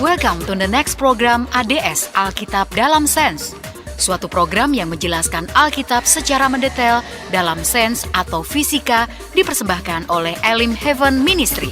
Welcome to the next program ADS Alkitab Dalam Sains. Suatu program yang menjelaskan Alkitab secara mendetail dalam sains atau fisika dipersembahkan oleh Elim Heaven Ministry.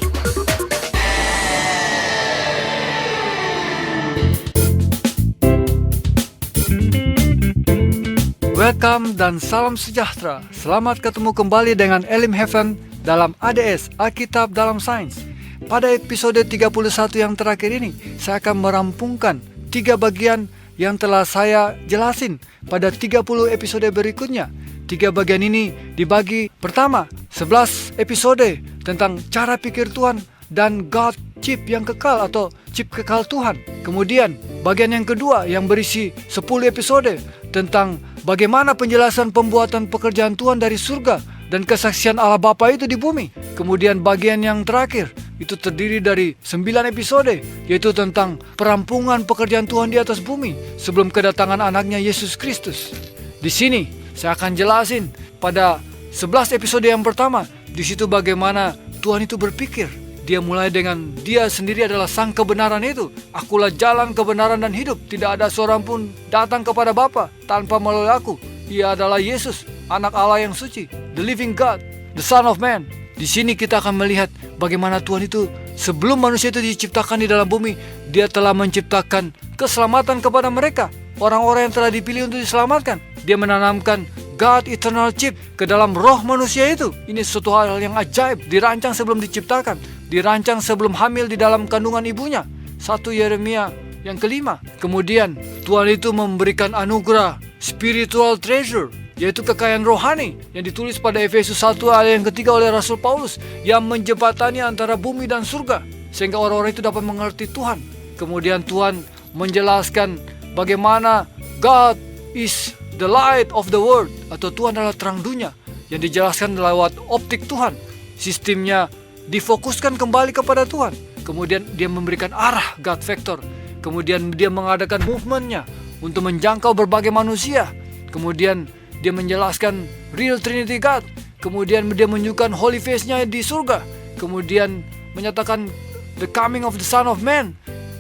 Welcome dan salam sejahtera. Selamat ketemu kembali dengan Elim Heaven dalam ADS Alkitab Dalam Sains. Pada episode 31 yang terakhir ini, saya akan merampungkan 3 bagian yang telah saya jelasin pada 30 episode berikutnya. 3 bagian ini dibagi pertama 11 episode tentang cara pikir Tuhan dan God chip yang kekal atau chip kekal Tuhan. Kemudian bagian yang kedua yang berisi 10 episode tentang bagaimana penjelasan pembuatan pekerjaan Tuhan dari surga dan kesaksian Allah Bapa itu di bumi. Kemudian bagian yang terakhir itu terdiri dari 9 episode, yaitu tentang perampungan pekerjaan Tuhan di atas bumi sebelum kedatangan anaknya Yesus Kristus. Di sini saya akan jelasin pada 11 episode yang pertama, di situ bagaimana Tuhan itu berpikir. Dia mulai dengan dia sendiri adalah sang kebenaran itu. Akulah jalan, kebenaran dan hidup. Tidak ada seorang pun datang kepada Bapa tanpa melalui aku. Ia adalah Yesus, anak Allah yang suci, the living God, the Son of Man. Di sini kita akan melihat bagaimana Tuhan itu sebelum manusia itu diciptakan di dalam bumi, Dia telah menciptakan keselamatan kepada mereka, orang-orang yang telah dipilih untuk diselamatkan. Dia menanamkan God eternal chip ke dalam roh manusia itu. Ini suatu hal yang ajaib, dirancang sebelum diciptakan, dirancang sebelum hamil di dalam kandungan ibunya. 1 Yeremia yang kelima. Kemudian Tuhan itu memberikan anugerah spiritual treasure, yaitu kekayaan rohani yang ditulis pada Efesus 1 ayat yang ketiga oleh Rasul Paulus, yang menjembatani antara bumi dan surga sehingga orang-orang itu dapat mengerti Tuhan. Kemudian Tuhan menjelaskan bagaimana God is the light of the world, atau Tuhan adalah terang dunia, yang dijelaskan lewat optik Tuhan. Sistemnya difokuskan kembali kepada Tuhan. Kemudian dia memberikan arah, God Vector. Kemudian dia mengadakan movementnya untuk menjangkau berbagai manusia. Kemudian dia menjelaskan real Trinity God. Kemudian dia menunjukkan holy face-nya di surga. Kemudian menyatakan the coming of the Son of Man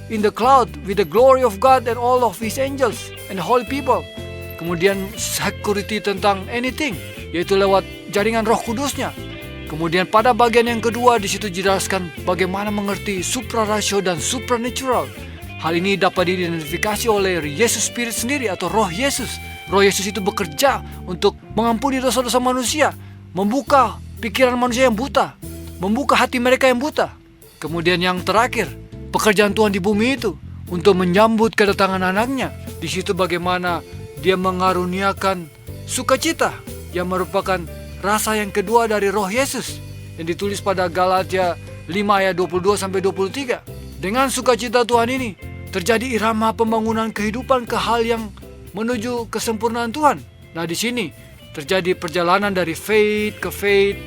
in the cloud with the glory of God and all of His angels and the holy people. Kemudian security tentang anything, yaitu lewat jaringan Roh Kudusnya. Kemudian pada bagian yang kedua di situ dijelaskan bagaimana mengerti suprarasio dan supranatural. Hal ini dapat diidentifikasi oleh Yesus Spirit sendiri atau Roh Yesus. Roh Yesus itu bekerja untuk mengampuni dosa-dosa manusia, membuka pikiran manusia yang buta, membuka hati mereka yang buta. Kemudian yang terakhir, pekerjaan Tuhan di bumi itu untuk menyambut kedatangan anaknya. Di situ bagaimana Dia mengaruniakan sukacita yang merupakan rasa yang kedua dari Roh Yesus yang ditulis pada Galatia 5 ayat 22-23. Dengan sukacita Tuhan ini terjadi irama pembangunan kehidupan ke hal yang menuju kesempurnaan Tuhan. Nah, di sini terjadi perjalanan dari faith ke faith,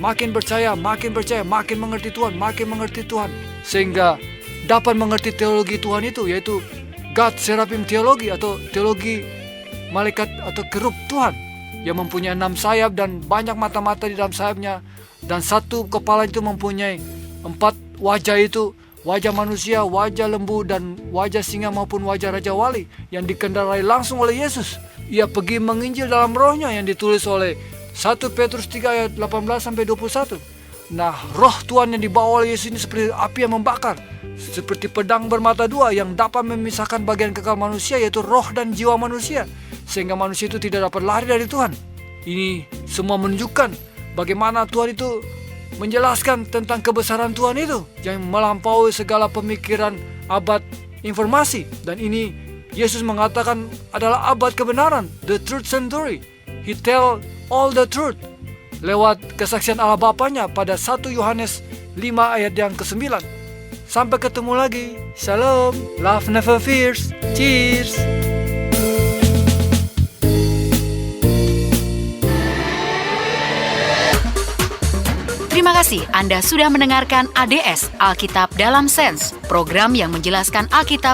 makin percaya, makin mengerti Tuhan, makin mengerti Tuhan, sehingga dapat mengerti teologi Tuhan itu, yaitu God Seraphim Theology atau teologi malaikat atau kerub Tuhan yang mempunyai 6 sayap dan banyak mata-mata di dalam sayapnya, dan satu kepala itu mempunyai 4 wajah, itu wajah manusia, wajah lembu, dan wajah singa maupun wajah Raja Wali yang dikendarai langsung oleh Yesus. Ia pergi menginjil dalam rohnya yang ditulis oleh 1 Petrus 3 ayat 18-21. Nah, roh Tuhan yang dibawa oleh Yesus ini seperti api yang membakar, seperti pedang bermata dua yang dapat memisahkan bagian kekal manusia, yaitu roh dan jiwa manusia, sehingga manusia itu tidak dapat lari dari Tuhan. Ini semua menunjukkan bagaimana Tuhan itu menjelaskan tentang kebesaran Tuhan itu yang melampaui segala pemikiran abad informasi. Dan ini Yesus mengatakan adalah abad kebenaran, the truth century. He tell all the truth lewat kesaksian Allah Bapanya pada 1 Yohanes 5 ayat yang ke-9. Sampai ketemu lagi. Shalom. Love never fears. Cheers. Terima kasih Anda sudah mendengarkan ADS Alkitab Dalam Sains, program yang menjelaskan Alkitab